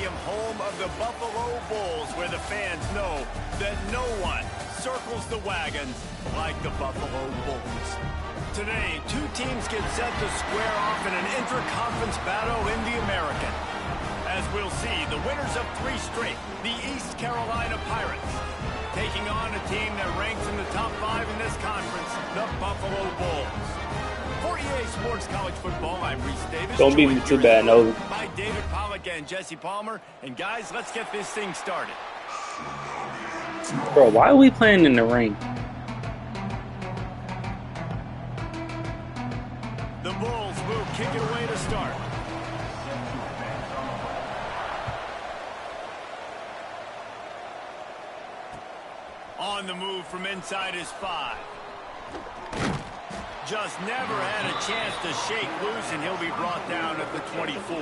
Stadium, home of the Buffalo Bulls, where the fans know that no one circles the wagons like the Buffalo Bulls. Today, two teams get set to square off in an intra-conference battle in the American. As we'll see, the winners of 3 straight, the East Carolina Pirates, taking on a team that ranks in the top 5 in this conference, the Buffalo Bulls. For EA Sports College Football, I'm Reese Davis. Don't be too bad, no. By David Pollack and Jesse Palmer. And guys, let's get this thing started. Bro, why are we playing in the rain? The Bulls will kick it away to start. On the move from inside his 5. Just never had a chance to shake loose, and he'll be brought down at the 24.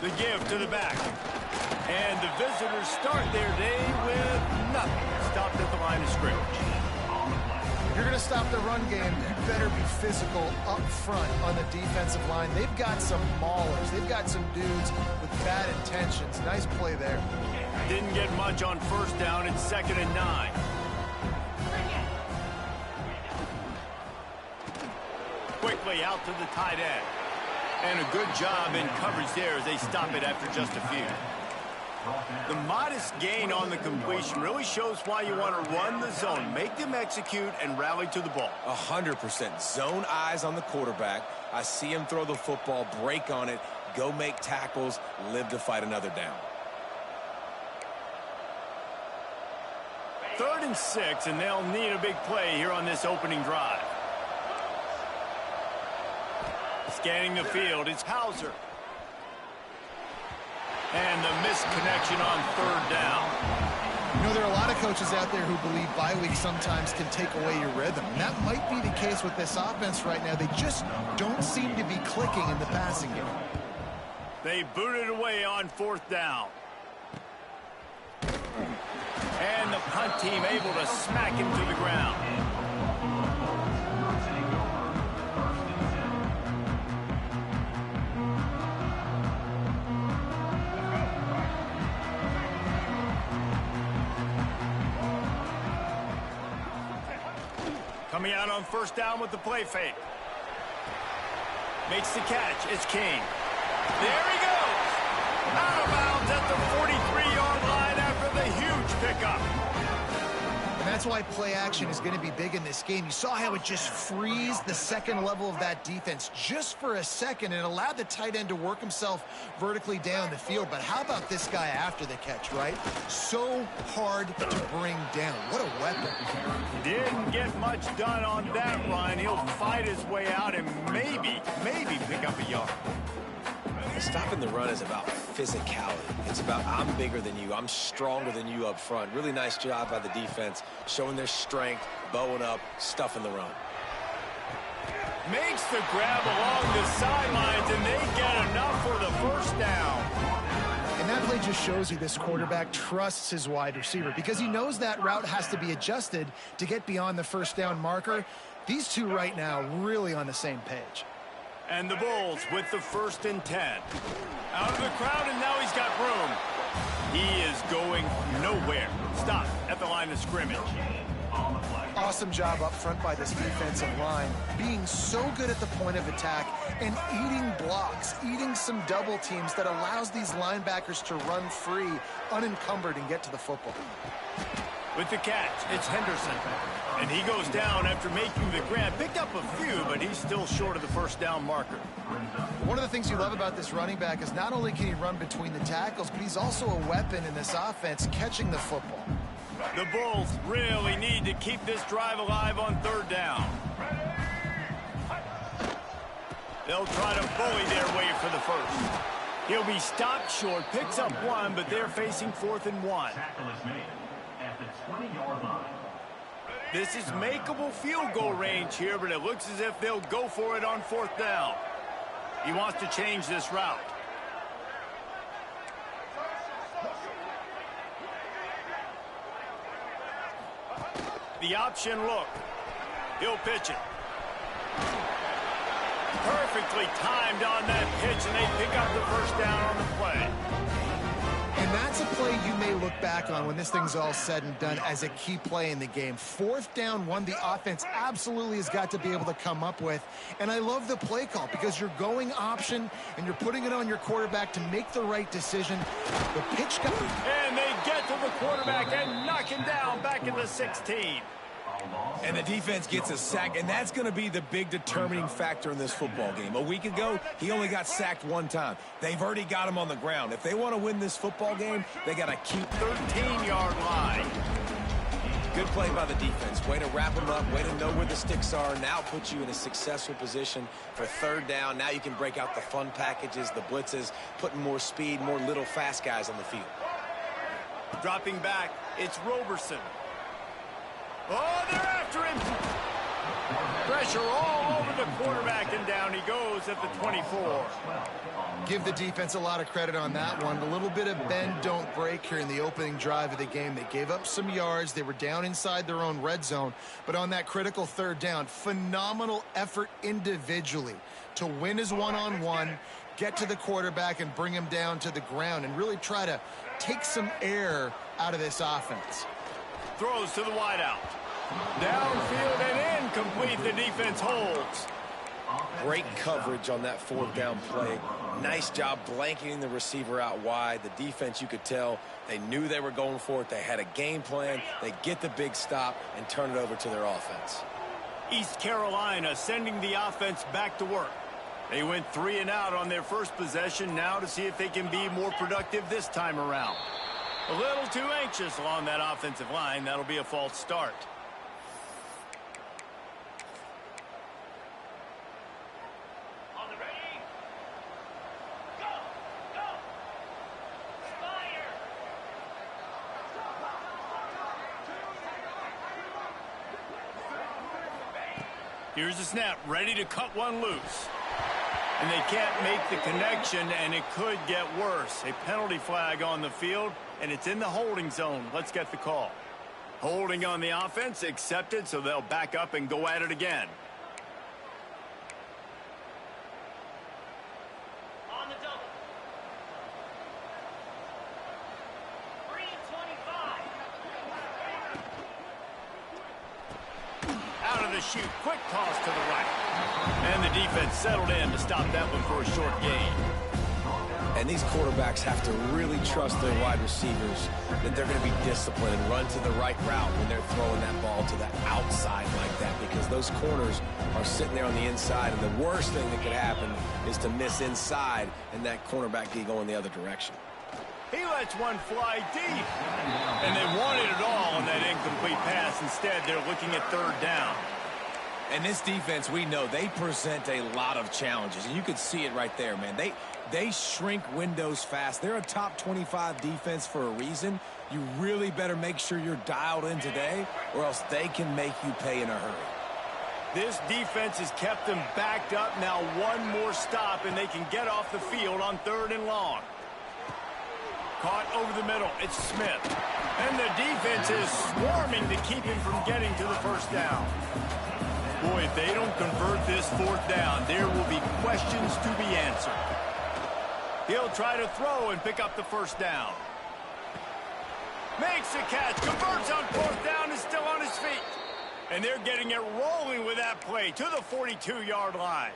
The give to the back. And the visitors start their day with nothing. Stopped at the line of scrimmage. If you're going to stop the run game, you better be physical up front on the defensive line. They've got some maulers. They've got some dudes with bad intentions. Nice play there. Didn't get much on first down. It's 2nd and 9. Quickly out to the tight end. And a good job in coverage there as they stop it after just a few. The modest gain on the completion really shows why you want to run the zone. Make them execute and rally to the ball. 100%. Zone eyes on the quarterback. I see him throw the football, break on it, go make tackles, live to fight another down. 3rd and 6, and they'll need a big play here on this opening drive. Scanning the field, it's Hauser. And the missed connection on 3rd down. You know, there are a lot of coaches out there who believe bye weeks sometimes can take away your rhythm. And that might be the case with this offense right now. They just don't seem to be clicking in the passing game. They booted away on 4th down. And the punt team able to smack him to the ground. Coming out on 1st down with the play fake. Makes the catch. It's King. There he goes. Out of bounds at the 43-yard line after the huge pickup. And that's why play action is going to be big in this game. You saw how it just freezed the second level of that defense just for a second and allowed the tight end to work himself vertically down the field. But how about this guy after the catch, right? So hard to bring down. What a weapon. Didn't get much done on that run. He'll fight his way out and maybe pick up a yard. Stopping the run is about physicality. It's about I'm bigger than you. I'm stronger than you up front. Really nice job by the defense, showing their strength, bowing up, stuffing the run. Makes the grab along the sidelines, and they get enough for the 1st down. And that play just shows you this quarterback trusts his wide receiver because he knows that route has to be adjusted to get beyond the 1st down marker. These two right now really on the same page. And the Bulls with the 1st and 10. Out of the crowd, and now he's got room. He is going nowhere. Stop at the line of scrimmage. Awesome job up front by this defensive line, being so good at the point of attack and eating blocks, eating some double teams that allows these linebackers to run free, unencumbered, and get to the football. With the catch, it's Henderson. And he goes down after making the grab. Picked up a few, but he's still short of the 1st down marker. One of the things you love about this running back is not only can he run between the tackles, but he's also a weapon in this offense, catching the football. The Bulls really need to keep this drive alive on 3rd down. They'll try to bully their way for the 1st. He'll be stopped short, picks up 1, but they're facing 4th and 1. This is makeable field goal range here, but it looks as if they'll go for it on 4th down. He wants to change this route. The option look. He'll pitch it. Perfectly timed on that pitch, and they pick up the first down on the play. And that's a play you may look back on when this thing's all said and done as a key play in the game. 4th down, one the offense absolutely has got to be able to come up with. And I love the play call because you're going option and you're putting it on your quarterback to make the right decision. The pitch got... And they get to the quarterback and knock him down back in the 16. And the defense gets a sack, and that's going to be the big determining factor in this football game. A week ago, he only got sacked 1 time. They've already got him on the ground. If they want to win this football game, they got to keep 13-yard line. Good play by the defense. Way to wrap them up, way to know where the sticks are. Now put you in a successful position for 3rd down. Now you can break out the fun packages, the blitzes, putting more speed, more little fast guys on the field. Dropping back, it's Roberson. Oh, they're after him. Pressure all over the quarterback, and down he goes at the 24. Give the defense a lot of credit on that one. A little bit of bend, don't break here in the opening drive of the game. They gave up some yards. They were down inside their own red zone. But on that critical 3rd down, phenomenal effort individually to win his one-on-one, get to the quarterback and bring him down to the ground and really try to take some air out of this offense. Throws to the wideout. Downfield and incomplete. The defense holds. Great coverage on that 4th down play. Nice job blanketing the receiver out wide. The defense, you could tell, they knew they were going for it. They had a game plan. They get the big stop and turn it over to their offense. East Carolina sending the offense back to work. They went 3 and out on their first possession. Now to see if they can be more productive this time around. A little too anxious along that offensive line. That'll be a false start. On the ready. Go! Go! Fire! Here's the snap. Ready to cut one loose. And they can't make the connection, and it could get worse. A penalty flag on the field, and it's in the holding zone. Let's get the call. Holding on the offense, accepted, so they'll back up and go at it again. On the double. 3:25. Out of the chute, quick toss to the right. And the defense settled in to stop that one for a short gain. And these quarterbacks have to really trust their wide receivers that they're going to be disciplined and run to the right route when they're throwing that ball to the outside like that, because those corners are sitting there on the inside, and the worst thing that could happen is to miss inside and that cornerback be going the other direction. He lets one fly deep. And they wanted it all on that incomplete pass. Instead, they're looking at 3rd down. And this defense, we know, they present a lot of challenges. And you could see it right there, man. They shrink windows fast. They're a top 25 defense for a reason. You really better make sure you're dialed in today, or else they can make you pay in a hurry. This defense has kept them backed up. Now one more stop, and they can get off the field on 3rd and long. Caught over the middle. It's Smith. And the defense is swarming to keep him from getting to the first down. Boy, if they don't convert this 4th down, there will be questions to be answered. He'll try to throw and pick up the first down. Makes the catch, converts on 4th down, is still on his feet. And they're getting it rolling with that play to the 42-yard line.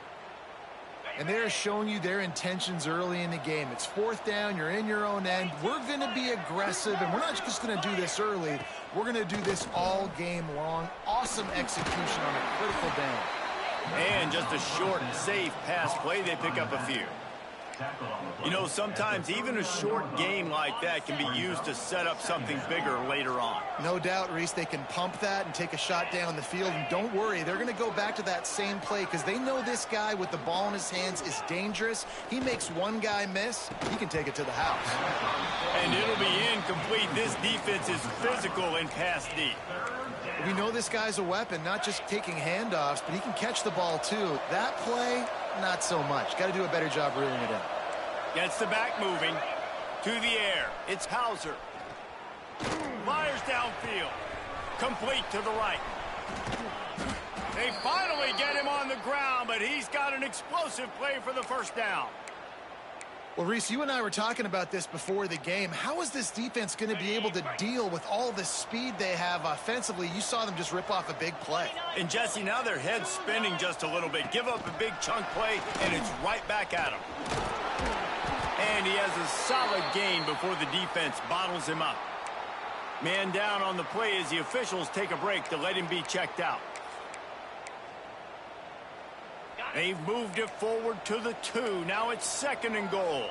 And they're showing you their intentions early in the game. It's 4th down, you're in your own end. We're going to be aggressive, and we're not just going to do this early. We're going to do this all game long. Awesome execution on a critical down. And just a short, safe pass play, they pick up a few. You know, sometimes even a short game like that can be used to set up something bigger later on. No doubt, Reese, they can pump that and take a shot down the field. And don't worry, they're going to go back to that same play because they know this guy with the ball in his hands is dangerous. He makes one guy miss, he can take it to the house. And it'll be incomplete. This defense is physical and pass deep. We know this guy's a weapon, not just taking handoffs, but he can catch the ball too. That play, not so much. Got to do a better job reeling it in. Gets the back moving. To the air. It's Hauser. Fires downfield. Complete to the right. They finally get him on the ground, but he's got an explosive play for the first down. Well, Reese, you and I were talking about this before the game. How is this defense going to be able to deal with all the speed they have offensively? You saw them just rip off a big play. And, Jesse, now their head's spinning just a little bit. Give up a big chunk play, and it's right back at him. And he has a solid gain before the defense bottles him up. Man down on the play as the officials take a break to let him be checked out. They've moved it forward to the 2. Now it's 2nd and goal.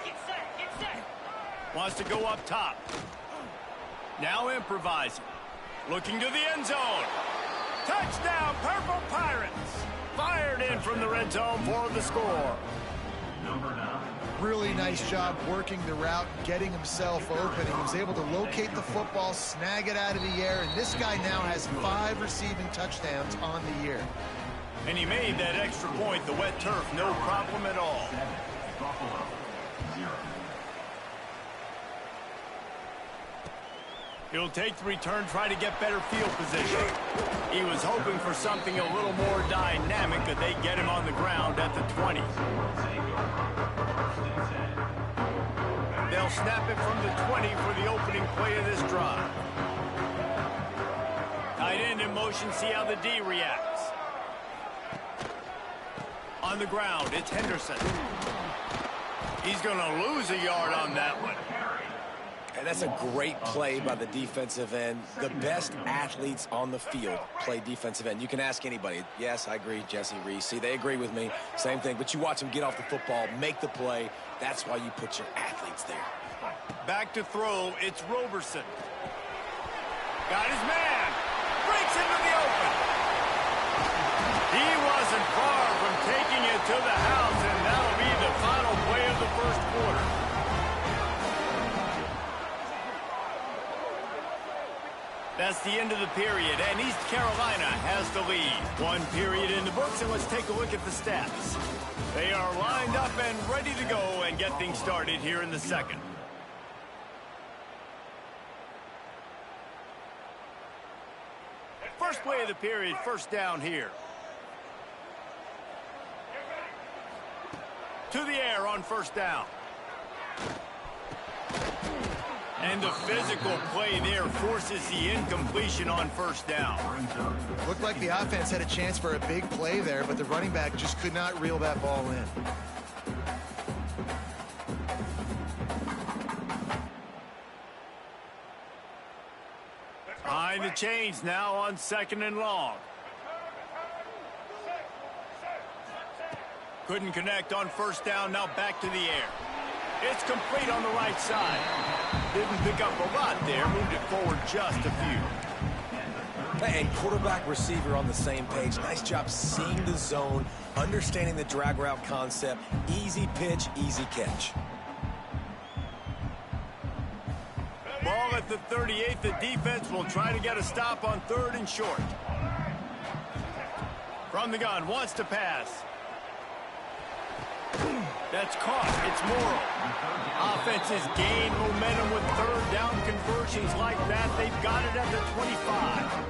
Get set, get set. Wants to go up top. Now improvising. Looking to the end zone. Touchdown, Purple Pirates. Fired in from the red zone for the score. Really nice job working the route, getting himself open. He was able to locate the football, snag it out of the air, and this guy now has 5 receiving touchdowns on the year. And he made that extra point, the wet turf, no problem at all. He'll take the return, try to get better field position. He was hoping for something a little more dynamic, but they get him on the ground at the 20. They'll snap it from the 20 for the opening play of this drive. Tight end in motion, see how the D reacts. On the ground, it's Henderson. He's going to lose a yard on that one. And that's a great play by the defensive end. The best athletes on the field play defensive end. You can ask anybody. Yes, I agree, Jesse, Reese. See, they agree with me. Same thing. But you watch them get off the football, make the play. That's why you put your athletes there. Back to throw, it's Roberson. Got his man. Breaks into the open. He wasn't far from taking it to the house, and that'll be the final play of the first quarter. That's the end of the period, and East Carolina has the lead. 1 period in the books, and let's take a look at the stats. They are lined up and ready to go and get things started here in the second. First play of the period, first down here. To the air on first down. And the physical play there forces the incompletion on first down. Looked like the offense had a chance for a big play there, but the running back just could not reel that ball in. Behind the chains now on 2nd and long. Couldn't connect on first down, now back to the air. It's complete on the right side. Didn't pick up a lot there, moved it forward just a few. Hey, quarterback, receiver on the same page. Nice job seeing the zone, understanding the drag route concept. Easy pitch, easy catch. Ball at the 38. The defense will try to get a stop on 3rd and short. From the gun, wants to pass. That's caught. It's Morrow. Offenses gain momentum with 3rd down conversions like that. They've got it at the 25.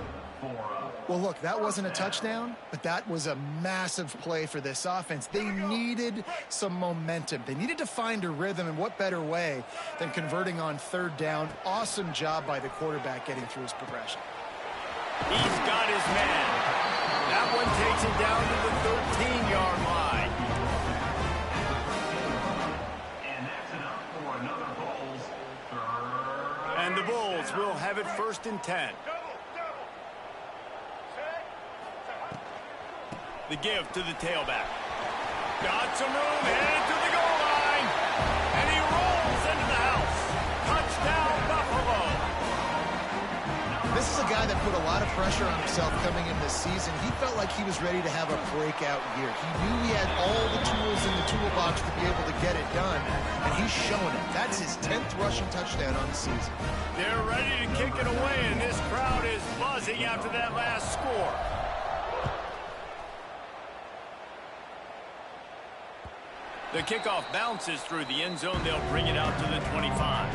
Well, look, that wasn't a touchdown, but that was a massive play for this offense. They needed some momentum. They needed to find a rhythm, and what better way than converting on 3rd down. Awesome job by the quarterback getting through his progression. He's got his man. That one takes him down to the 13-yard line. And that's enough for another Bulls. And the Bulls will have it 1st and 10. The give to the tailback. Got some room, headed to the goal line. And he rolls into the house. Touchdown, Buffalo. This is a guy that put a lot of pressure on himself coming in this season. He felt like he was ready to have a breakout year. He knew he had all the tools in the toolbox to be able to get it done, and he's showing it. That's his 10th rushing touchdown on the season. They're ready to kick it away, and this crowd is buzzing after that last score. The kickoff bounces through the end zone. They'll bring it out to the 25.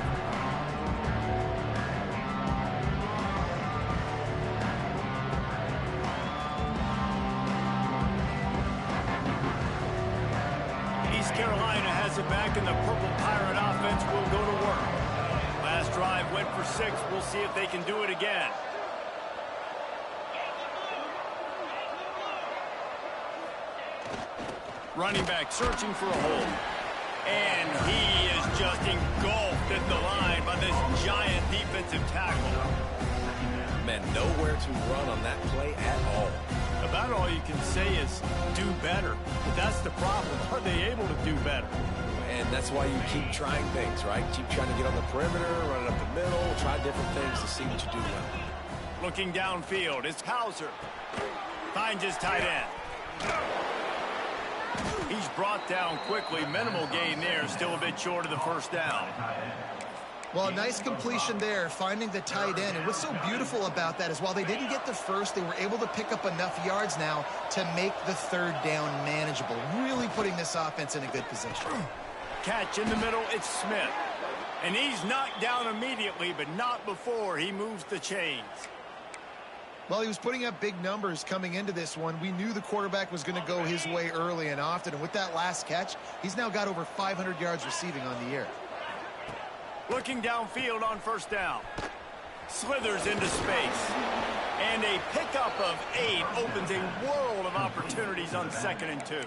East Carolina has it back, and the Purple Pirate offense will go to work. Last drive went for 6. We'll see if they can do it again. Running back searching for a hole. And he is just engulfed at the line by this giant defensive tackle. Man, nowhere to run on that play at all. About all you can say is do better. But that's the problem. Are they able to do better? And that's why you keep trying things, right? Keep trying to get on the perimeter, run it up the middle, try different things to see what you do well. Looking downfield, it's Hauser. Finds his tight end. He's brought down quickly. Minimal gain there. Still a bit short of the first down. Well, a nice completion there, finding the tight end. And what's so beautiful about that is while they didn't get the first, they were able to pick up enough yards now to make the third down manageable. Really putting this offense in a good position. Catch in the middle, it's Smith. And he's knocked down immediately, but not before he moves the chains. Well, he was putting up big numbers coming into this one. We knew the quarterback was going to go his way early and often. And with that last catch, he's now got over 500 yards receiving on the year. Looking downfield on first down. Slithers into space. And a pickup of 8 opens a world of opportunities on 2nd and 2.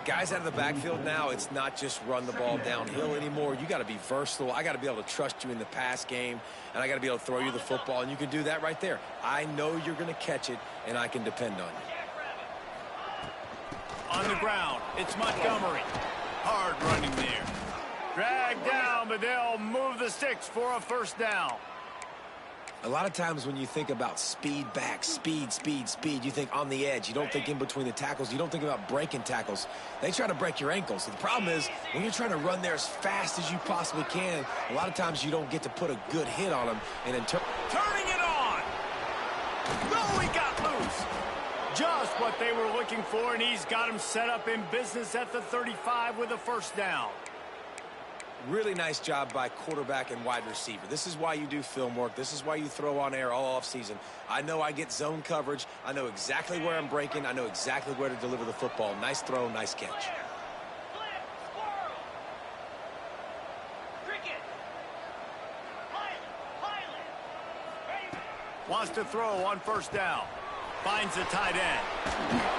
Guys out of the backfield now, it's not just run the ball downhill anymore. You got to be versatile. I got to be able to trust you in the pass game, and I got to be able to throw you the football, and you can do that right there. I know you're going to catch it, and I can depend on you. On the ground, it's Montgomery. Hard running there. Dragged down, but they'll move the sticks for a first down. A lot of times when you think about speed back, speed, you think on the edge. You don't think in between the tackles. You don't think about breaking tackles. They try to break your ankles. The problem is when you're trying to run there as fast as you possibly can, a lot of times you don't get to put a good hit on them. And in turning it on. No, he got loose. Just what they were looking for, and he's got him set up in business at the 35 with a first down. Really nice job by quarterback and wide receiver. This is why you do film work. This is why you throw on air all offseason. I know I get zone coverage. I know exactly where I'm breaking. I know exactly where to deliver the football. Nice throw, nice catch. Wants to throw on first down. Finds the tight end.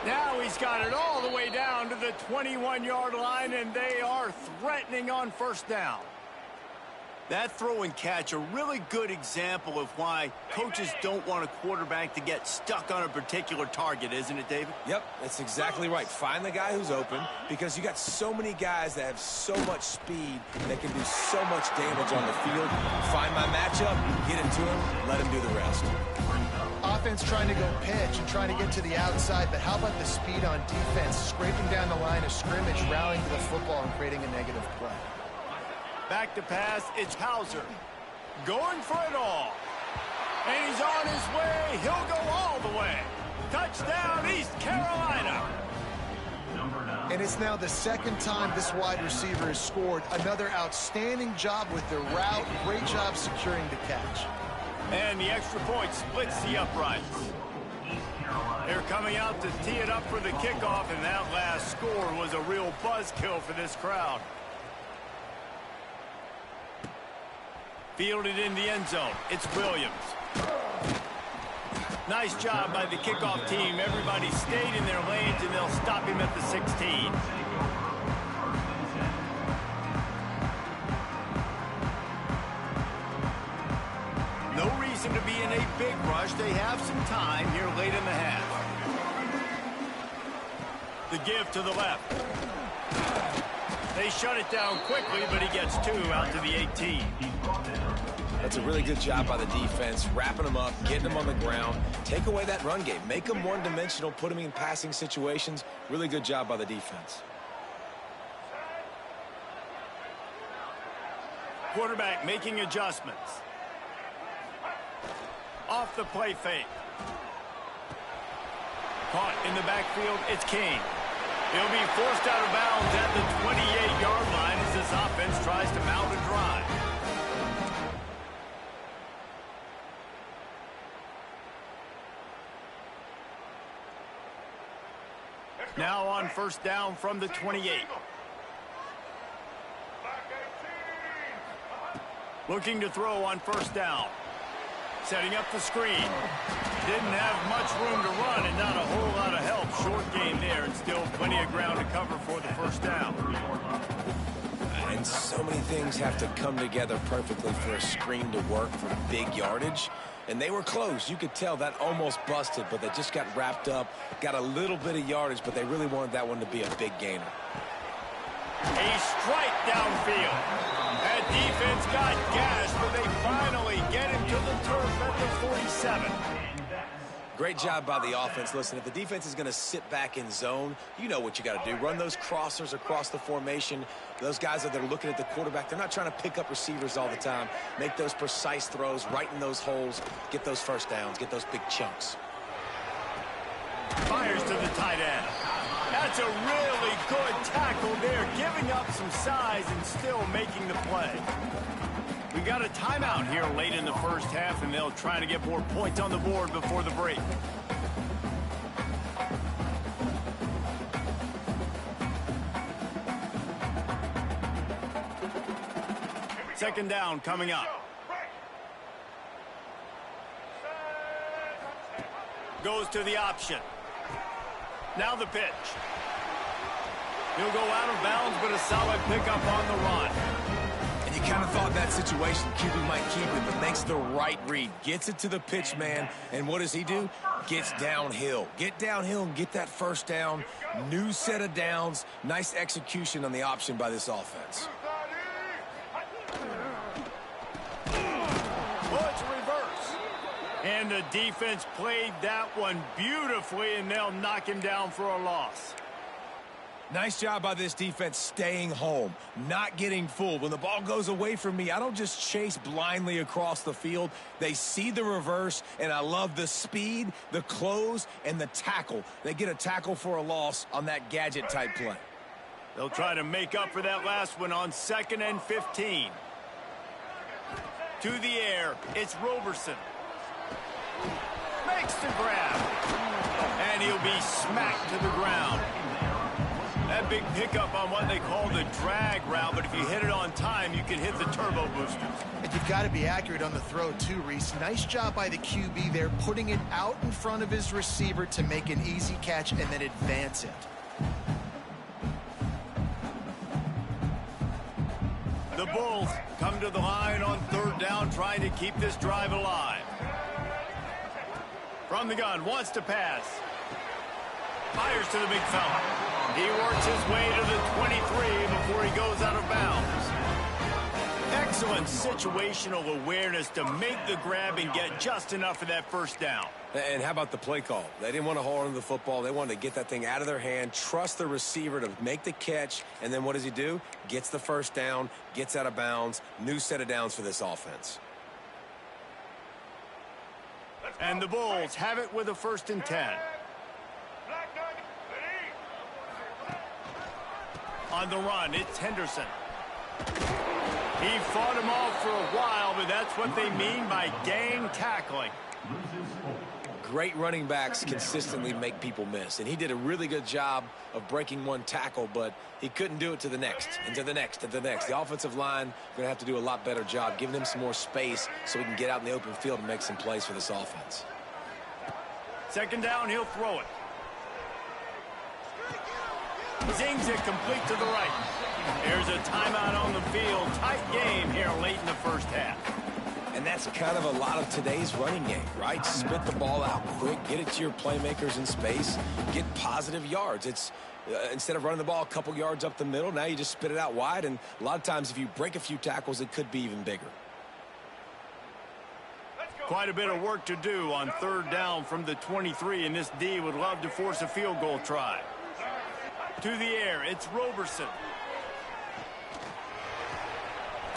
Now he's got it all the way down to the 21-yard line, and they are threatening on first down. That throw and catch, a really good example of why coaches don't want a quarterback to get stuck on a particular target, isn't it, David? Yep, that's exactly right. Find the guy who's open, because you got so many guys that have so much speed that can do so much damage on the field. Find my matchup, get it to him, let him do the rest. Offense trying to go pitch and trying to get to the outside, but how about the speed on defense, scraping down the line of scrimmage, rallying to the football and creating a negative play. Back to pass, it's Hauser. Going for it all. And he's on his way. He'll go all the way. Touchdown, East Carolina. And it's now the second time this wide receiver has scored. Another outstanding job with the route. Great job securing the catch. And the extra point splits the uprights. They're coming out to tee it up for the kickoff, and that last score was a real buzzkill for this crowd. Fielded in the end zone. It's Williams. Nice job by the kickoff team. Everybody stayed in their lanes, and they'll stop him at the 16. No reason to be in a big rush. They have some time here late in the half. The give to the left. They shut it down quickly, but he gets 2 out to the 18. That's a really good job by the defense, wrapping them up, getting them on the ground. Take away that run game. Make them one-dimensional, put them in passing situations. Really good job by the defense. Quarterback making adjustments. Off the play fake. Caught in the backfield, it's King. He'll be forced out of bounds at the 28-yard line as this offense tries to mount a drive. Now on first down from the 28. Looking to throw on first down. Setting up the screen. Didn't have much room to run and not a whole lot of help. Short game there and still plenty of ground to cover for the first down. And so many things have to come together perfectly for a screen to work for big yardage. And they were close. You could tell that almost busted, but they just got wrapped up, got a little bit of yardage, but they really wanted that one to be a big gainer. A strike downfield. That defense got gashed, but they finally get him to the turf at the 47. Great job by the offense. Listen, if the defense is going to sit back in zone, you know what you got to do. Run those crossers across the formation. Those guys that are looking at the quarterback, they're not trying to pick up receivers all the time. Make those precise throws, right in those holes, get those first downs, get those big chunks. Fires to the tight end. That's a really good tackle there, giving up some size and still making the play. We got a timeout here late in the first half, and they'll try to get more points on the board before the break. Second down coming up. Goes to the option. Now the pitch. He'll go out of bounds, but a solid pickup on the run. And you kind of thought that situation, QB might keep him, but makes the right read. Gets it to the pitch man, and what does he do? Gets downhill. Get downhill and get that first down. New set of downs. Nice execution on the option by this offense. Oh, it's a reverse. And the defense played that one beautifully, and they'll knock him down for a loss. Nice job by this defense staying home, not getting fooled. When the ball goes away from me, I don't just chase blindly across the field. They see the reverse, and I love the speed, the close, and the tackle. They get a tackle for a loss on that gadget-type play. They'll try to make up for that last one on 2nd and 15. To the air, it's Roberson. Makes the grab. And he'll be smacked to the ground. That big pickup on what they call the drag route, but if you hit it on time, you can hit the turbo boosters. And you've got to be accurate on the throw too, Reese. Nice job by the QB there, putting it out in front of his receiver to make an easy catch and then advance it. The Bulls come to the line on 3rd down, trying to keep this drive alive. From the gun, wants to pass. Fires to the big fella. He works his way to the 23 before he goes out of bounds. Excellent situational awareness to make the grab and get just enough of that first down. And how about the play call? They didn't want to hold on to the football. They wanted to get that thing out of their hand, trust the receiver to make the catch, and then what does he do? Gets the first down, gets out of bounds. New set of downs for this offense. And the Bulls have it with a 1st and 10. On the run, it's Henderson. He fought him off for a while, but that's what they mean by gang tackling. Great running backs consistently make people miss, and he did a really good job of breaking one tackle, but he couldn't do it to the next, and to the next, and to the next. The offensive line going to have to do a lot better job, giving him some more space so he can get out in the open field and make some plays for this offense. 2nd down, he'll throw it. Zings it complete to the right. There's a timeout on the field. Tight game here late in the first half. And that's kind of a lot of today's running game, right? Spit the ball out quick, get it to your playmakers in space, get positive yards. It's instead of running the ball a couple yards up the middle, now you just spit it out wide, and a lot of times if you break a few tackles, it could be even bigger. Quite a bit of work to do on third down from the 23, and this D would love to force a field goal try. To the air, it's Roberson.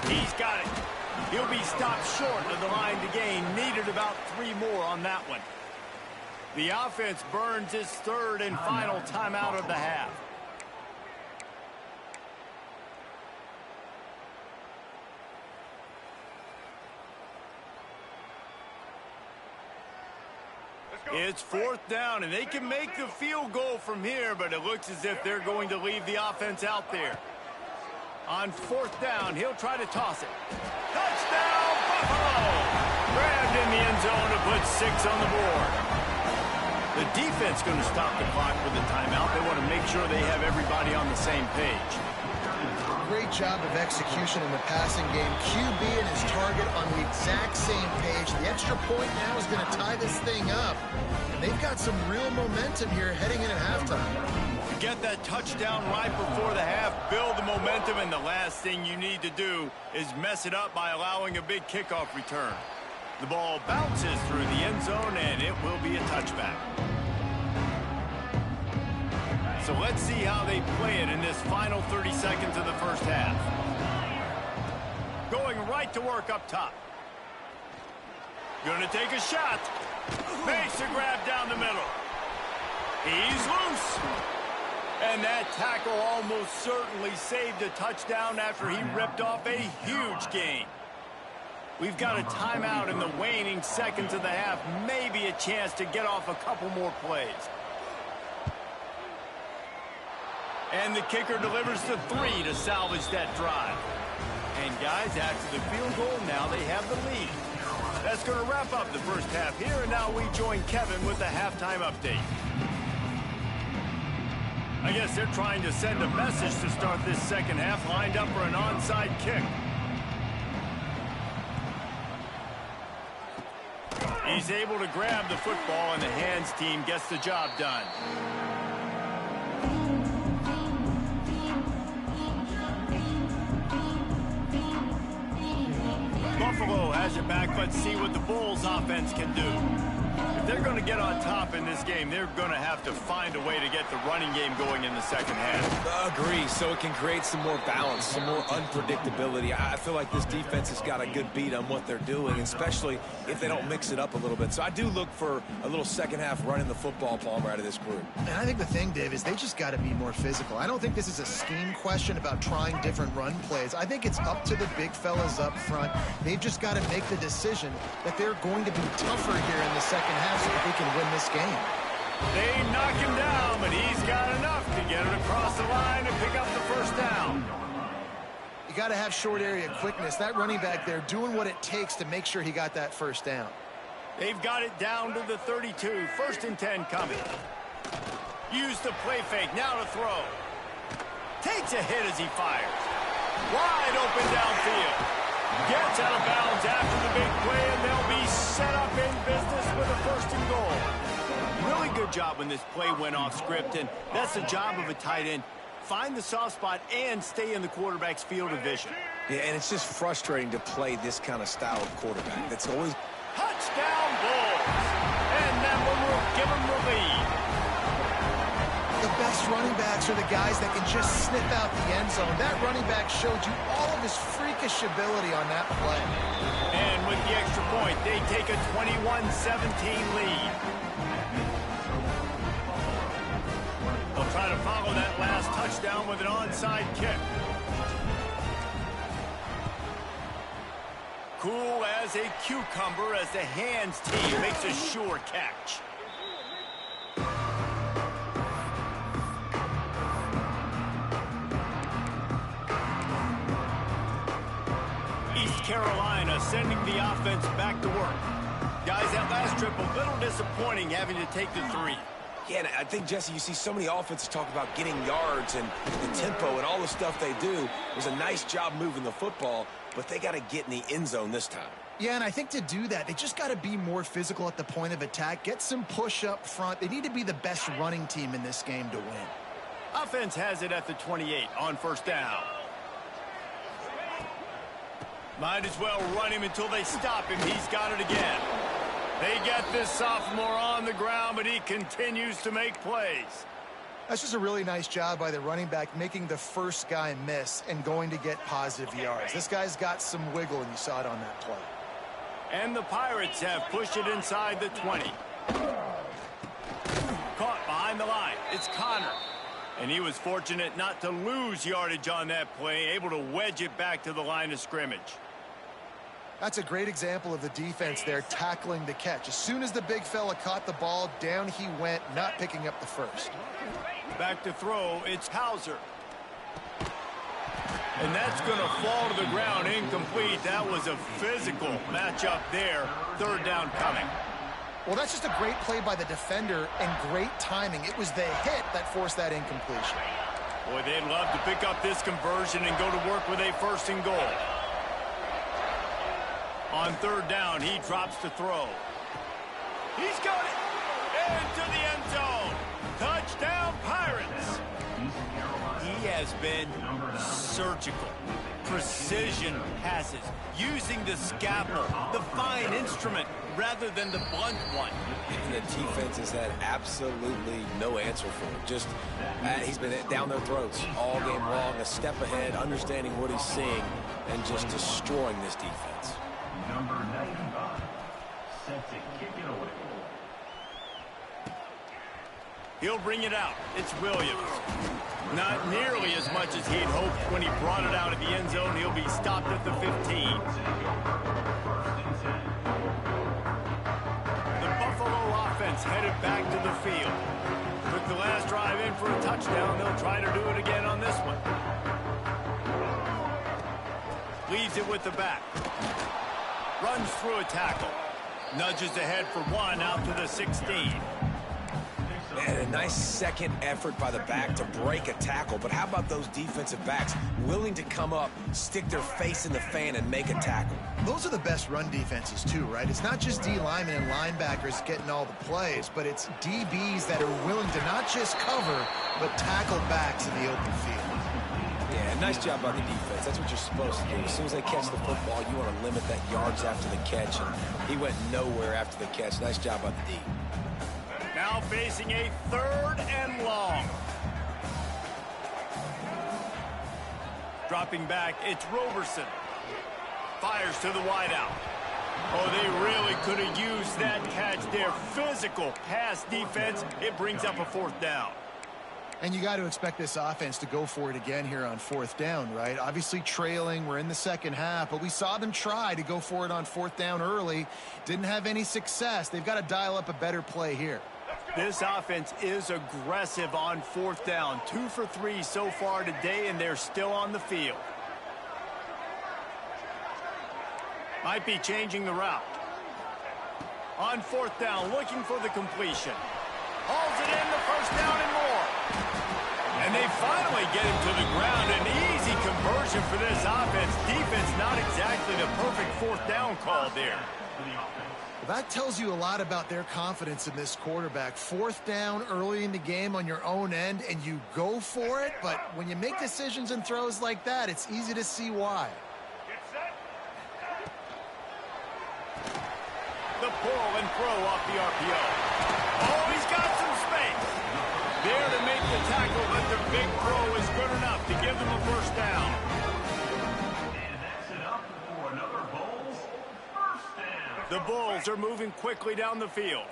He's got it. He'll be stopped short of the line to gain. Needed about 3 more on that one. The offense burns its third and final timeout of the half. It's fourth down, and they can make the field goal from here, but it looks as if they're going to leave the offense out there. On fourth down, he'll try to toss it. Touchdown, Buffalo! Grabbed in the end zone to put 6 on the board. The defense going to stop the clock with a timeout. They want to make sure they have everybody on the same page. Great job of execution in the passing game. QB and his target on the exact same page. The extra point now is going to tie this thing up. And they've got some real momentum here heading in at halftime. Get that touchdown right before the half, build the momentum, and the last thing you need to do is mess it up by allowing a big kickoff return. The ball bounces through the end zone, and it will be a touchback. So let's see how they play it in this final 30 seconds of the first half. Going right to work up top. Gonna take a shot. Makes a grab down the middle. He's loose. And that tackle almost certainly saved a touchdown after he ripped off a huge gain. We've got a timeout in the waning seconds of the half. Maybe a chance to get off a couple more plays. And the kicker delivers the 3 to salvage that drive. And guys, after the field goal, now they have the lead. That's going to wrap up the first half here, and now we join Kevin with the halftime update. I guess they're trying to send a message to start this second half, lined up for an onside kick. He's able to grab the football, and the hands team gets the job done. Buffalo has it back. Let's see what the Bulls offense can do. If they're going to get on top in this game, they're going to have to find a way to get the running game going in the second half. Agree, so it can create some more balance, some more unpredictability. I feel like this defense has got a good beat on what they're doing, especially if they don't mix it up a little bit. So I do look for a little second half running the football, Palmer, out of this group. And I think the thing, Dave, is they just got to be more physical. I don't think this is a scheme question about trying different run plays. I think it's up to the big fellas up front. They've just got to make the decision that they're going to be tougher here in the second half so that they can win this game. They knock him down, but he's got enough to get it across the line and pick up the first down. You got to have short area quickness. That running back there doing what it takes to make sure he got that first down. They've got it down to the 32. First and 10 coming. Use the play fake. Now to throw. Takes a hit as he fires. Wide open downfield. Gets out of bounds after the big play, and they'll be set up in business with a first and goal. Really good job when this play went off script, and that's the job of a tight end. Find the soft spot and stay in the quarterback's field of vision. Yeah, and it's just frustrating to play this kind of style of quarterback. That's always... Touchdown Bulls! And that one will give them the lead. The best running backs are the guys that can just snip out the end zone. That running back showed you all of his freakish ability on that play. And with the extra point, they take a 21-17 lead. They'll try to follow that last touchdown with an onside kick. Cool as a cucumber as the hands team makes a sure catch. East Carolina sending the offense back to work. Guys, that last trip a little disappointing having to take the 3. Yeah, and I think, Jesse, you see so many offenses talk about getting yards and the tempo and all the stuff they do. It was a nice job moving the football, but they got to get in the end zone this time. Yeah, and I think to do that, they just got to be more physical at the point of attack, get some push up front. They need to be the best running team in this game to win. Offense has it at the 28 on first down. Might as well run him until they stop him. He's got it again. They get this sophomore on the ground, but he continues to make plays. That's just a really nice job by the running back, making the first guy miss and going to get positive yards. This guy's got some wiggle, and you saw it on that play. And the Pirates have pushed it inside the 20. Caught behind the line. It's Connor. And he was fortunate not to lose yardage on that play, able to wedge it back to the line of scrimmage. That's a great example of the defense there tackling the catch. As soon as the big fella caught the ball, down he went, not picking up the first. Back to throw, it's Hauser. And that's going to fall to the ground, incomplete. That was a physical matchup there. Third down coming. Well, that's just a great play by the defender and great timing. It was the hit that forced that incompletion. Boy, they'd love to pick up this conversion and go to work with a first and goal. On third down, he drops to throw. He's got it into the end zone. Touchdown, Pirates. He has been surgical. Precision passes, using the scalpel, the fine instrument, rather than the blunt one. And the defense has had absolutely no answer for him. Just, he's been down their throats all game long, a step ahead, understanding what he's seeing, and just destroying this defense. Number 95, set to kick it away. He'll bring it out. It's Williams. Not nearly as much as he'd hoped when he brought it out of the end zone. He'll be stopped at the 15. The Buffalo offense headed back to the field. Took the last drive in for a touchdown. They'll try to do it again on this one. Leaves it with the back. Runs through a tackle. Nudges ahead for one out to the 16. And a nice second effort by the back to break a tackle. But how about those defensive backs willing to come up, stick their face in the fan, and make a tackle? Those are the best run defenses too, right? It's not just D linemen and linebackers getting all the plays, but it's DBs that are willing to not just cover, but tackle backs in the open field. Yeah, nice job by the defense. That's what you're supposed to do. As soon as they catch the football, you want to limit that yards after the catch. And he went nowhere after the catch. Nice job by the D. Now facing a third and long. Dropping back, it's Roberson. Fires to the wideout. Oh, they really could have used that catch there. Physical pass defense. It brings up a fourth down. And you got to expect this offense to go for it again here on fourth down, right? Obviously trailing, we're in the second half, but we saw them try to go for it on fourth down early. Didn't have any success. They've got to dial up a better play here. This offense is aggressive on fourth down. 2 for 3 so far today, and they're still on the field. Might be changing the route. On fourth down, looking for the completion. Hauls it in, the first down and more. And they finally get him to the ground. An easy conversion for this offense. Defense not exactly the perfect fourth down call there. That tells you a lot about their confidence in this quarterback. Fourth down early in the game on your own end, and you go for it. But when you make decisions and throws like that, it's easy to see why. The pull and throw off the RPO. Oh, he's got some space. There to make the tackle, but the big throw is good enough to give them a first down. And that's enough for another Bulls first down. The Bulls are moving quickly down the field.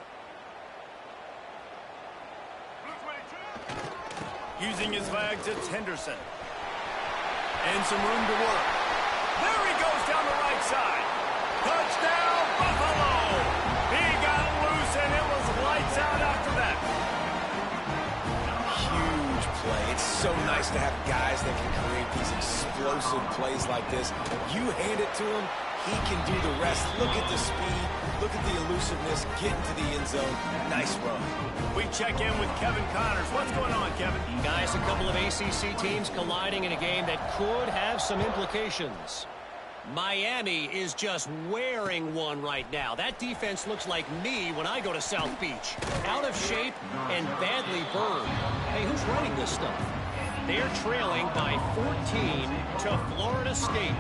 Using his legs, it's Henderson. And some room to work. There he goes down the right side. Touchdown, Buffalo! He got loose, and it was lights out after that. Huge play. It's so nice to have guys that can create these explosive plays like this. You hand it to him, he can do the rest. Look at the speed. Look at the elusiveness. Get into the end zone. Nice run. We check in with Kevin Connors. What's going on, Kevin? Guys, a couple of ACC teams colliding in a game that could have some implications. Miami is just wearing one right now. That defense looks like me when I go to South Beach. Out of shape and badly burned. Hey, who's running this stuff? They're trailing by 14 to Florida State.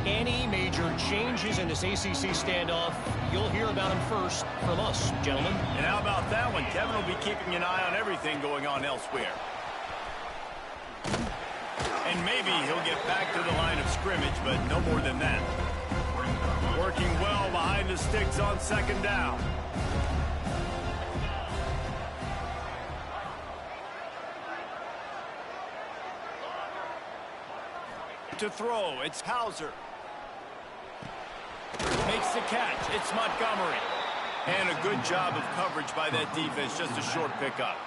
any major changes in this ACC standoff, you'll hear about them first from us, gentlemen. And how about that one? Kevin will be keeping an eye on everything going on elsewhere. And maybe he'll get back to the line of scrimmage, but no more than that. Working well behind the sticks on second down. To throw, it's Hauser. Makes the catch, it's Montgomery. And a good job of coverage by that defense, just a short pickup.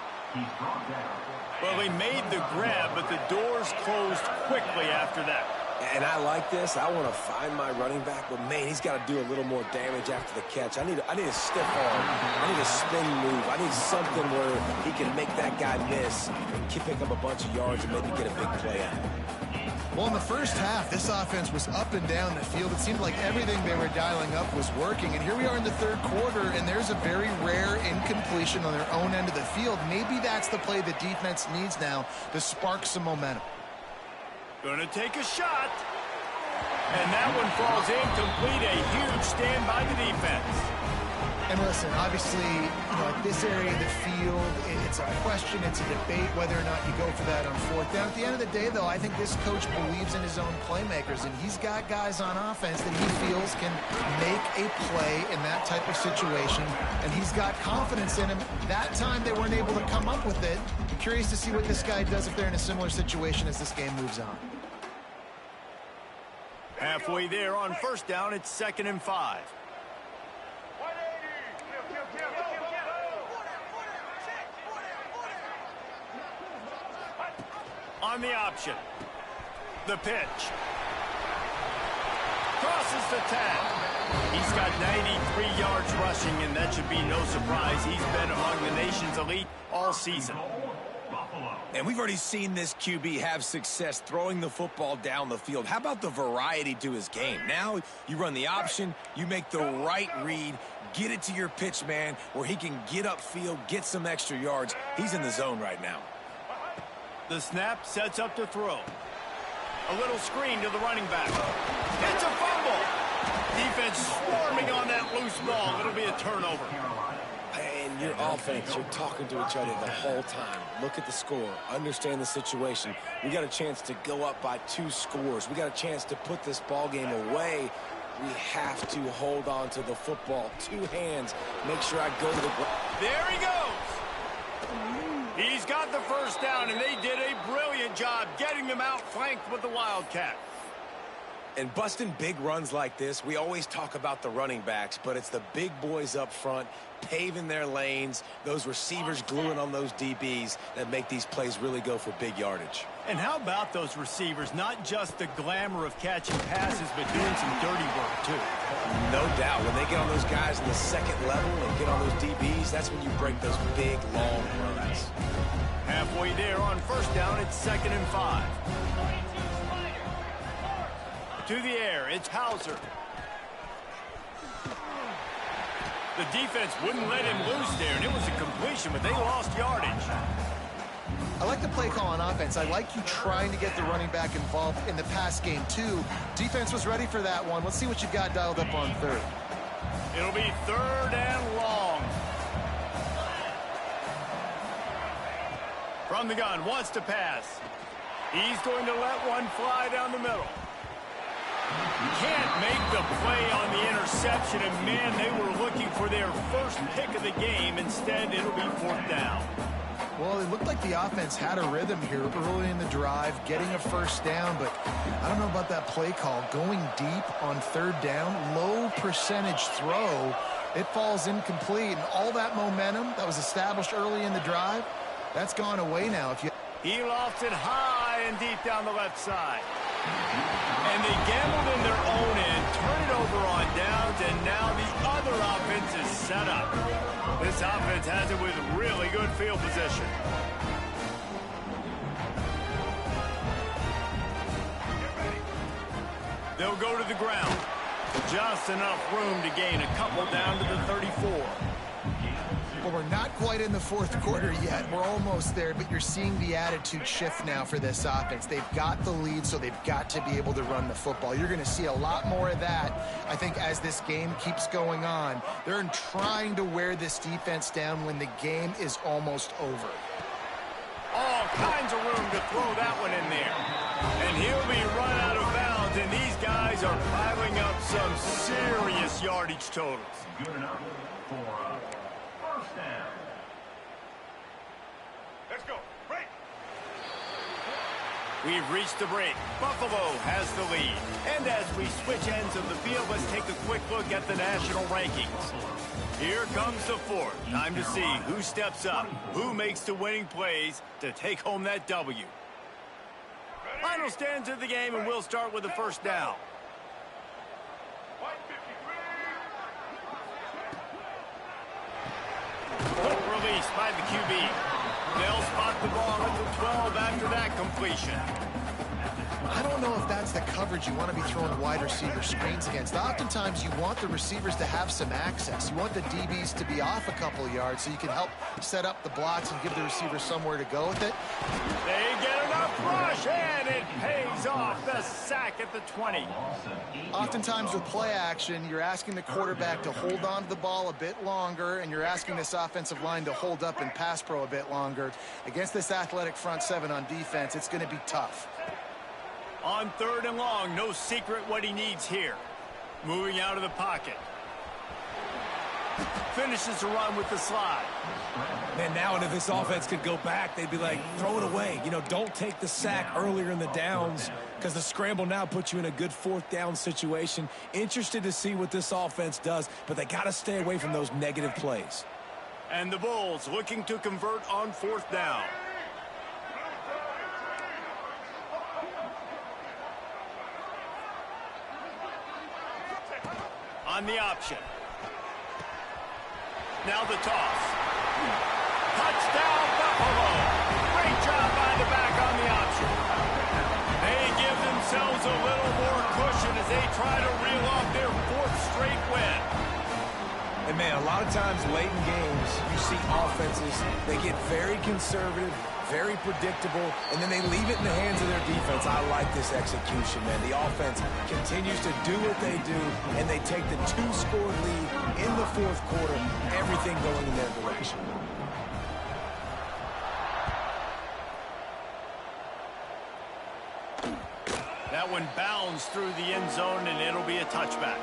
Well, he made the grab, but the doors closed quickly after that. And I like this. I want to find my running back, but man, he's got to do a little more damage after the catch. I need a stiff arm. I need a spin move. I need something where he can make that guy miss and pick up a bunch of yards and maybe get a big play out. Well, in the first half, this offense was up and down the field. It seemed like everything they were dialing up was working. And here we are in the third quarter, and there's a very rare incompletion on their own end of the field. Maybe that's the play the defense needs now to spark some momentum. Gonna take a shot. And that one falls incomplete. A huge stand by the defense. And listen, obviously, at this area of the field, it's a question, it's a debate whether or not you go for that on fourth down. At the end of the day, though, I think this coach believes in his own playmakers, and he's got guys on offense that he feels can make a play in that type of situation, and he's got confidence in him. That time they weren't able to come up with it. I'm curious to see what this guy does if they're in a similar situation as this game moves on. Halfway there on first down, it's 2nd and 5. On the option. The pitch. Crosses the tag. He's got 93 yards rushing, and that should be no surprise. He's been among the nation's elite all season. And we've already seen this QB have success throwing the football down the field. How about the variety to his game? Now you run the option, you make the right read, get it to your pitch man where he can get upfield, get some extra yards. He's in the zone right now. The snap sets up to throw. A little screen to the running back. It's a fumble. Defense swarming on that loose ball. It'll be a turnover. And your offense, you're talking to each other the whole time. Look at the score. Understand the situation. We got a chance to go up by 2 scores. We got a chance to put this ball game away. We have to hold on to the football. 2 hands. Make sure I go to the ground. There he goes. He's got the first down, and they did a brilliant job getting them outflanked with the Wildcat. And busting big runs like this, we always talk about the running backs, but it's the big boys up front, paving their lanes, those receivers gluing on those DBs that make these plays really go for big yardage. And how about those receivers? Not just the glamour of catching passes, but doing some dirty work, too. No doubt. When they get on those guys in the second level and get on those DBs, that's when you break those big, long runs. Halfway there on first down, it's 2nd and 5. To the air, it's Hauser. The defense wouldn't let him loose there, and it was a completion, but they lost yardage. I like the play call on offense. I like you trying to get the running back involved in the pass game, too. Defense was ready for that one. Let's see what you've got dialed up on third. It'll be 3rd and long. From the gun, wants to pass. He's going to let one fly down the middle. Can't make the play on the interception, and man, they were looking for their first pick of the game. Instead, it'll be 4th down. Well, it looked like the offense had a rhythm here early in the drive, getting a first down, but I don't know about that play call. Going deep on 3rd down, low percentage throw, it falls incomplete, and all that momentum that was established early in the drive, that's gone away now. He lofts it high and deep down the left side. And they gambled in their own end, turn it over on downs, and now the other offense is set up. This offense has it with really good field position. They'll go to the ground. Just enough room to gain a couple down to the 34. Well, we're not quite in the fourth quarter yet. We're almost there, but you're seeing the attitude shift now for this offense. They've got the lead, so they've got to be able to run the football. You're going to see a lot more of that, I think, as this game keeps going on. They're trying to wear this defense down when the game is almost over. All kinds of room to throw that one in there. And he'll be run out of bounds, and these guys are piling up some serious yardage totals. Good enough for a first down. Let's go. Break. We've reached the break. Buffalo has the lead. And as we switch ends of the field, let's take a quick look at the national rankings. Here comes the fourth. Time to see who steps up, who makes the winning plays to take home that W. Final stands of the game, and we'll start with the first down. Quick release by the QB. They'll spot the ball at the 12 after that completion. I don't know if that's the coverage you want to be throwing wide receiver screens against. Oftentimes, you want the receivers to have some access. You want the DBs to be off a couple of yards so you can help set up the blocks and give the receivers somewhere to go with it. They get enough rush, and it pays off. The sack at the 20. Oftentimes with play action, you're asking the quarterback to hold on to the ball a bit longer, and you're asking this offensive line to hold up in pass pro a bit longer. Against this athletic front seven on defense, it's going to be tough. On third and long, no secret what he needs here. Moving out of the pocket. Finishes the run with the slide. Man, now if this offense could go back, they'd be like, throw it away. You know, don't take the sack earlier in the downs because the scramble now puts you in a good fourth down situation. Interested to see what this offense does, but they got to stay away from those negative plays. And the Bulls looking to convert on fourth down. On the option. Now the toss. Touchdown, Buffalo. Great job by the back on the option. They give themselves a little more cushion as they try to reel off their fourth straight win. And, man, a lot of times late in games, you see offenses, they get very conservative, very predictable, and then they leave it in the hands of their defense. I like this execution, man. The offense continues to do what they do, and they take the two-score lead in the fourth quarter, everything going in their direction. That one bounds through the end zone, and it'll be a touchback.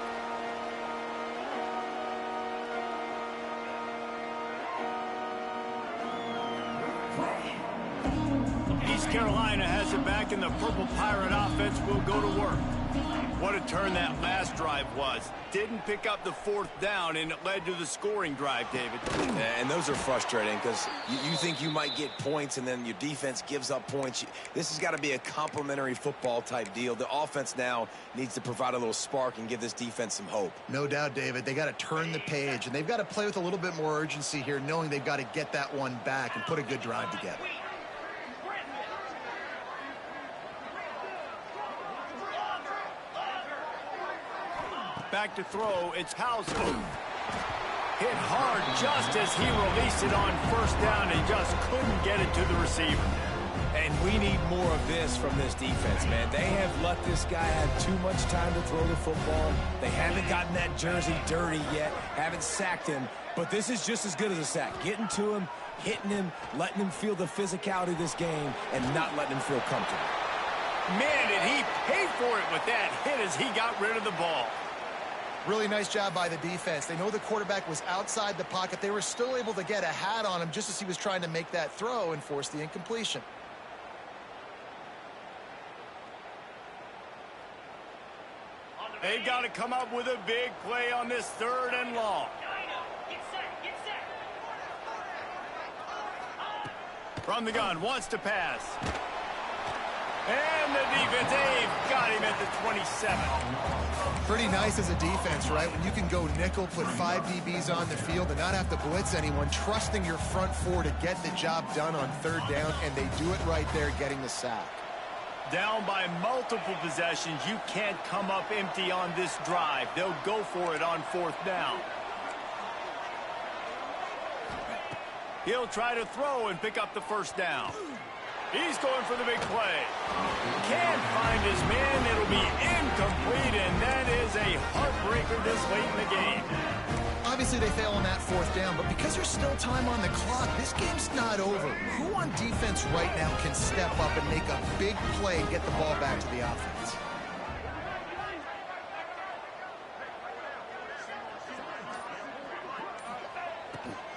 East Carolina has it back, and the Purple Pirate offense will go to work. What a turn that last drive was. Didn't pick up the fourth down, and it led to the scoring drive, David. And those are frustrating because you think you might get points, and then your defense gives up points. This has got to be a complimentary football type deal. The offense now needs to provide a little spark and give this defense some hope. No doubt, David. They got to turn the page, and they've got to play with a little bit more urgency here, knowing they've got to get that one back and put a good drive together. Back to throw, it's Hausman. Hit hard just as he released it on first down and just couldn't get it to the receiver. And we need more of this from this defense, man. They have let this guy have too much time to throw the football. They haven't gotten that jersey dirty yet, haven't sacked him. But this is just as good as a sack. Getting to him, hitting him, letting him feel the physicality of this game, and not letting him feel comfortable. Man, did he pay for it with that hit as he got rid of the ball. Really nice job by the defense. They know the quarterback was outside the pocket. They were still able to get a hat on him just as he was trying to make that throw and force the incompletion. They've got to come up with a big play on this third and long. From the gun, wants to pass. And the defense, they've got him at the 27. Pretty nice as a defense, right? When you can go nickel, put 5 DBs on the field and not have to blitz anyone, trusting your front four to get the job done on third down, and they do it right there, getting the sack. Down by multiple possessions, you can't come up empty on this drive. They'll go for it on fourth down. He'll try to throw and pick up the first down. He's going for the big play. Can't find his man. It'll be incomplete, and that is a heartbreaker this late in the game. Obviously, they fail on that fourth down, but because there's still time on the clock, this game's not over. Who on defense right now can step up and make a big play and get the ball back to the offense?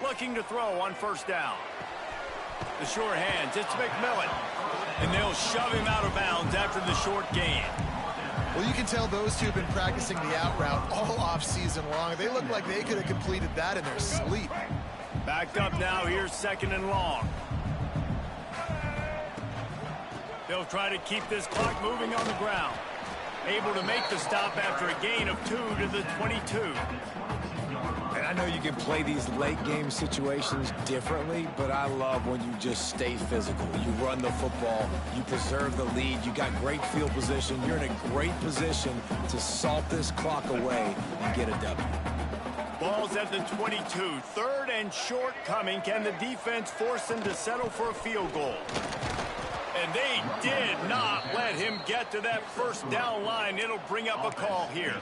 Looking to throw on first down. The short hands, it's McMillan. And they'll shove him out of bounds after the short gain. Well, you can tell those two have been practicing the out route all off-season long. They look like they could have completed that in their sleep. Backed up now, here's 2nd and long. They'll try to keep this clock moving on the ground. Able to make the stop after a gain of 2 to the 22. And I know you can play these late game situations differently, but I love when you just stay physical. You run the football, you preserve the lead, you got great field position, you're in a great position to salt this clock away and get a W. Ball's at the 22, 3rd and short coming. Can the defense force them to settle for a field goal? And they did not let him get to that first down line. It'll bring up a call here.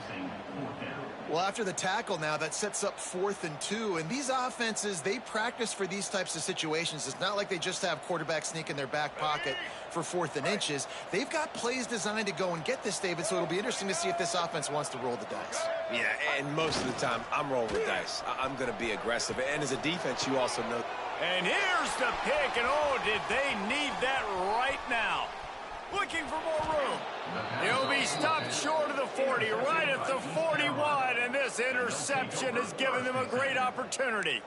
Well, after the tackle now, that sets up 4th and 2. And these offenses, they practice for these types of situations. It's not like they just have quarterback sneak in their back pocket for 4th and inches. They've got plays designed to go and get this, David, so it'll be interesting to see if this offense wants to roll the dice. Yeah, and most of the time, I'm rolling the dice. I'm going to be aggressive. And as a defense, you also know. And here's the pick, and oh, did they need that right now. Looking for more room. He'll be stopped short of the 40, right at the 41, and this interception has given them a great opportunity.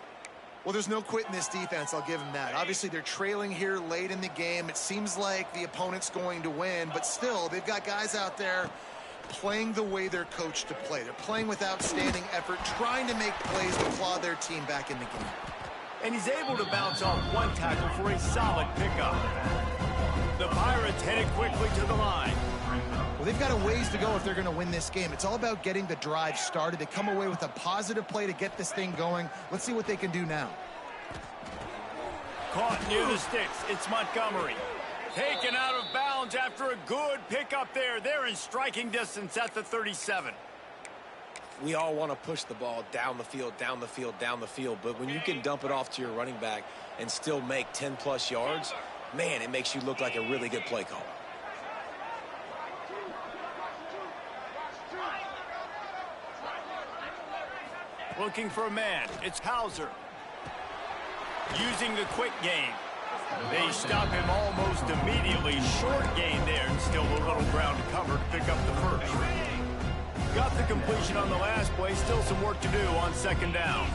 Well, there's no quitting this defense, I'll give them that. Obviously, they're trailing here late in the game. It seems like the opponent's going to win, but still, they've got guys out there playing the way they're coached to play. They're playing with outstanding effort, trying to make plays to claw their team back in the game. And he's able to bounce off one tackle for a solid pickup. The Pirates headed quickly to the line. Well, they've got a ways to go if they're going to win this game. It's all about getting the drive started. They come away with a positive play to get this thing going. Let's see what they can do now. Caught near the sticks. It's Montgomery. Taken out of bounds after a good pickup there. They're in striking distance at the 37. We all want to push the ball down the field, down the field, down the field. But when you can dump it off to your running back and still make 10-plus yards, man, it makes you look like a really good play caller. Looking for a man. It's Hauser. Using the quick game. They stop him almost immediately. Short gain there, and still a little ground to cover to pick up the first. Got the completion on the last play. Still some work to do on 2nd down.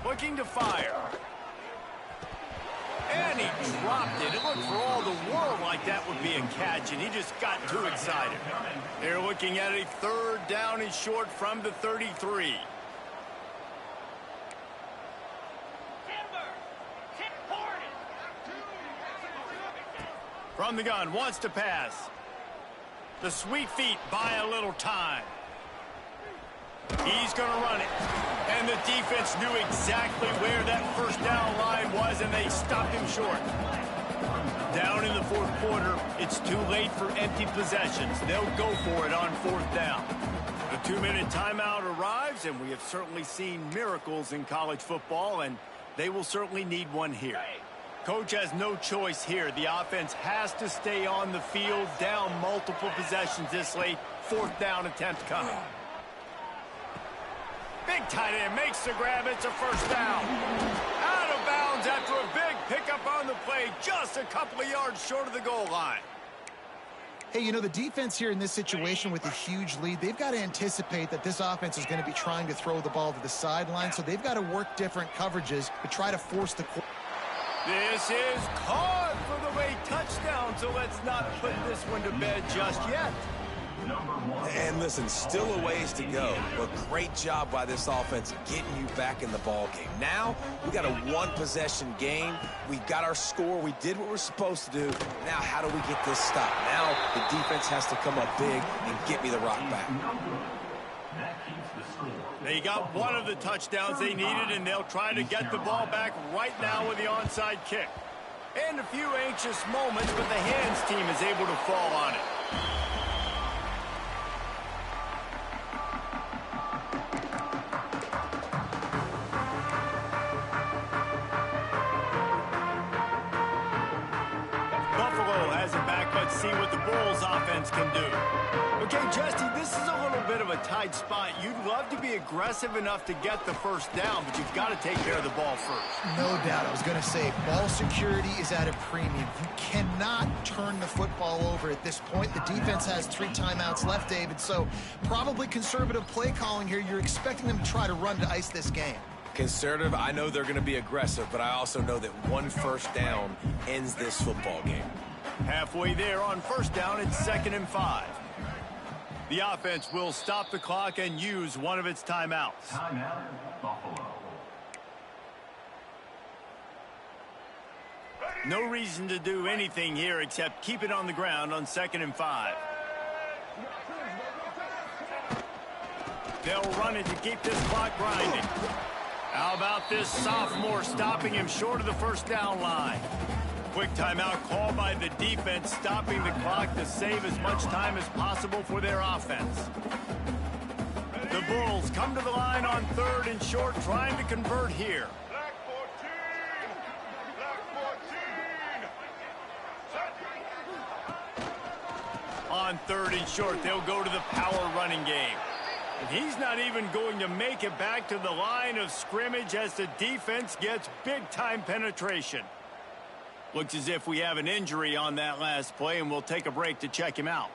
Looking to fire. And he dropped it. It looked for all the world like that would be a catch, and he just got too excited. They're looking at a 3rd down and short from the 33. From the gun, wants to pass. The sweet feet buy a little time. He's going to run it. And the defense knew exactly where that first down line was, and they stopped him short. Down in the 4th quarter, it's too late for empty possessions. They'll go for it on 4th down. The 2-minute timeout arrives, and we have certainly seen miracles in college football, and they will certainly need one here. Coach has no choice here. The offense has to stay on the field, down multiple possessions this late. 4th down attempt coming. Big tight end makes the grab. It's a first down. Out of bounds after a big pickup on the play, just a couple of yards short of the goal line. Hey, you know, the defense here in this situation with a huge lead, they've got to anticipate that this offense is going to be trying to throw the ball to the sideline, so they've got to work different coverages to try to force the... This is caught for the way touchdown, so let's not put this one to bed just yet. And listen, still a ways to go, but great job by this offense getting you back in the ball game. Now, we got a 1-possession game. We got our score. We did what we're supposed to do. Now, how do we get this stopped? Now, the defense has to come up big and get me the rock back. That keeps the They got one of the touchdowns they needed, and they'll try to get the ball back right now with the onside kick. And a few anxious moments, but the hands team is able to fall on it. Buffalo has it back. Let's see what the Bulls offense can do. Okay, Jesse, this is a little bit of a tight spot. You'd love to be aggressive enough to get the first down, but you've got to take care of the ball first. No doubt. I was going to say, ball security is at a premium. You cannot turn the football over at this point. The defense has 3 timeouts left, David, so probably conservative play calling here. You're expecting them to try to run to ice this game. Conservative, I know they're going to be aggressive, but I also know that one first down ends this football game. Halfway there on first down, it's 2nd and 5. The offense will stop the clock and use one of its timeouts. Timeout, Buffalo. No reason to do anything here except keep it on the ground on 2nd and 5. They'll run it to keep this clock grinding. How about this sophomore stopping him short of the first down line? Quick timeout call by the defense, stopping the clock to save as much time as possible for their offense. The Bulls come to the line on 3rd and short, trying to convert here. Black 14. Black 14. On 3rd and short, they'll go to the power running game. And he's not even going to make it back to the line of scrimmage as the defense gets big-time penetration. Looks as if we have an injury on that last play, and we'll take a break to check him out.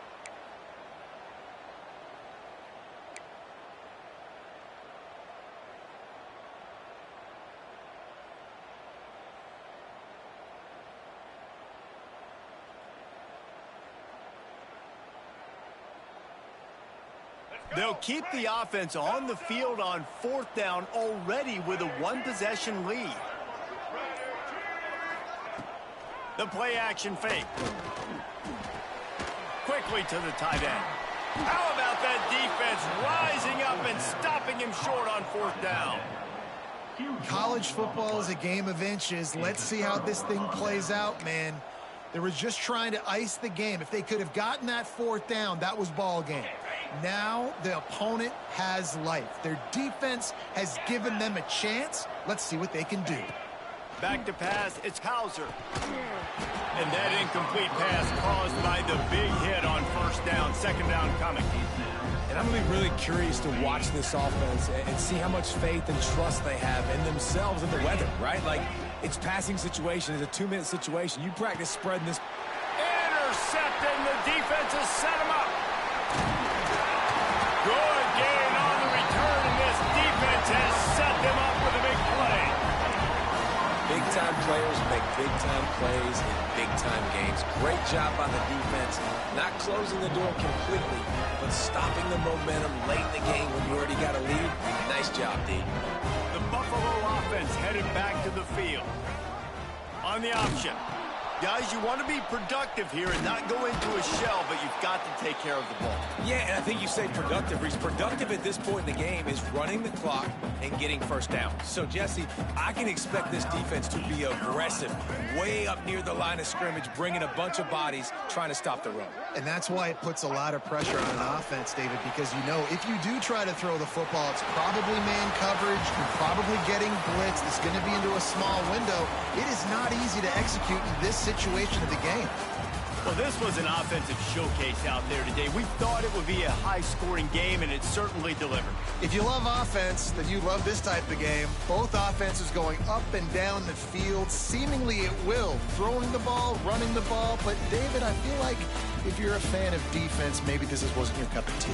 They'll keep the offense on the field on 4th down already with a 1-possession lead. The play-action fake. Quickly to the tight end. How about that defense rising up and stopping him short on 4th down? College football is a game of inches. Let's see how this thing plays out, man. They were just trying to ice the game. If they could have gotten that 4th down, that was ball game. Now the opponent has life. Their defense has given them a chance. Let's see what they can do. Back to pass, it's Hauser. And that incomplete pass caused by the big hit on 1st down, 2nd down coming. And I'm going to be really curious to watch this offense and see how much faith and trust they have in themselves and the weather, right? Like, it's passing situation, it's a 2-minute situation. You practice spreading this. Intercepting, the defense has set him up. Good gain on the return, and this defense has set them up with a big play. Big-time players make big-time plays in big-time games. Great job on the defense, not closing the door completely, but stopping the momentum late in the game when you already got a lead. Nice job, D. The Buffalo offense headed back to the field. On the option. Guys, you want to be productive here and not go into a shell, but you've got to take care of the ball. Yeah, and I think you say productive, Reese. Productive at this point in the game is running the clock and getting first down. So, Jesse, I can expect this defense to be aggressive, way up near the line of scrimmage, bringing a bunch of bodies, trying to stop the run. And that's why it puts a lot of pressure on an offense, David, because you know if you do try to throw the football, it's probably man coverage, you're probably getting blitz, it's going to be into a small window. It is not easy to execute in this situation of the game. Well, this was an offensive showcase out there today. We thought it would be a high-scoring game, and it certainly delivered. If you love offense, then you love this type of game. Both offenses going up and down the field, seemingly at will, throwing the ball, running the ball. But, David, I feel like if you're a fan of defense, maybe this wasn't your cup of tea.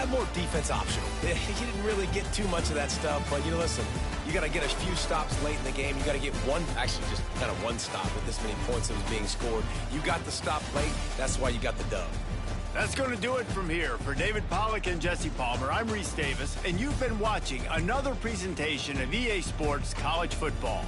More defense optional. You didn't really get too much of that stuff, but, listen, you got to get a few stops late in the game. You got to get actually just kind of one stop with this many points that was being scored. You got the stop late. That's why you got the dub. That's going to do it from here. For David Pollack and Jesse Palmer, I'm Reese Davis, and you've been watching another presentation of EA Sports College Football.